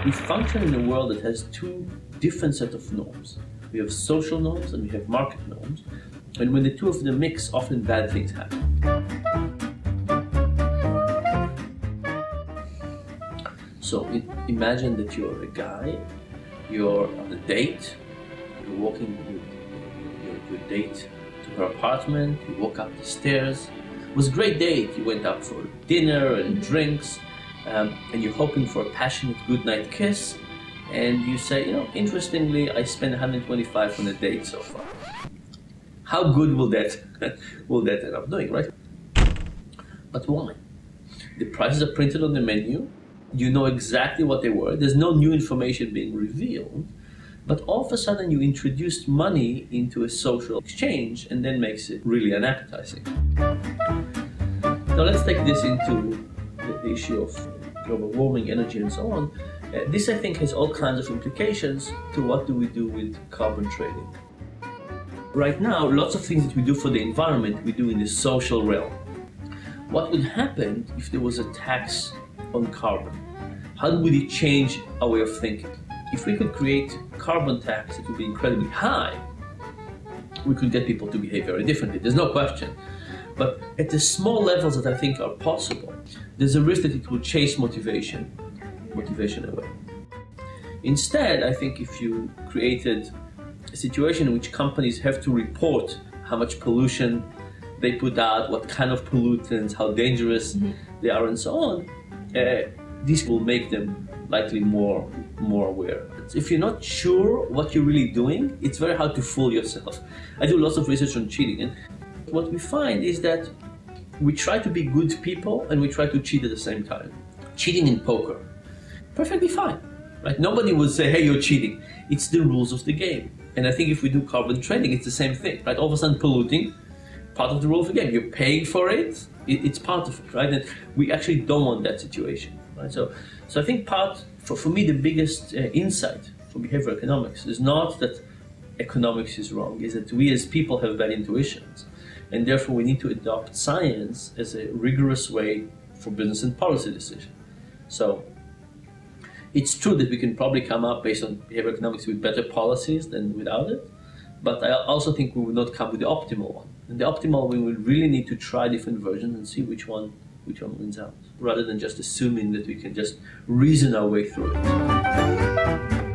We function in a world that has two different sets of norms. We have social norms and we have market norms. And when the two of them mix, often bad things happen. So imagine that you're a guy, you're on a date, you're walking with your date to her apartment, you walk up the stairs. It was a great date. You went out for dinner and drinks, and you're hoping for a passionate goodnight kiss. And you say, you know, interestingly, I spent 125 on a date so far. How good will that end up doing, right? But why? The prices are printed on the menu. You know exactly what they were. There's no new information being revealed. But all of a sudden, you introduced money into a social exchange, and then makes it really unappetizing. Now let's take this into the issue of global warming, energy, and so on. This, I think, has all kinds of implications to what do we do with carbon trading. Right now, lots of things that we do for the environment, we do in the social realm. What would happen if there was a tax on carbon? How would it change our way of thinking? If we could create carbon tax that would be incredibly high, we could get people to behave very differently. There's no question. But at the small levels that I think are possible, there's a risk that it will chase motivation away. Instead, I think if you created a situation in which companies have to report how much pollution they put out, what kind of pollutants, how dangerous they are, and so on, this will make them likely more aware. If you're not sure what you're really doing, it's very hard to fool yourself. I do lots of research on cheating, and what we find is that we try to be good people and we try to cheat at the same time. Cheating in poker, perfectly fine, right? Nobody would say, hey, you're cheating. It's the rules of the game. And I think if we do carbon trading, it's the same thing, right? All of a sudden polluting, part of the rule of the game. You're paying for it, it's part of it, right? And we actually don't want that situation, right? So I think for me, the biggest insight from behavioral economics is not that economics is wrong, is that we as people have bad intuitions. And therefore we need to adopt science as a rigorous way for business and policy decision. So it's true that we can probably come up based on behavioral economics with better policies than without it, but I also think we will not come with the optimal one. And the optimal, we will really need to try different versions and see which one wins out, rather than just assuming that we can just reason our way through it.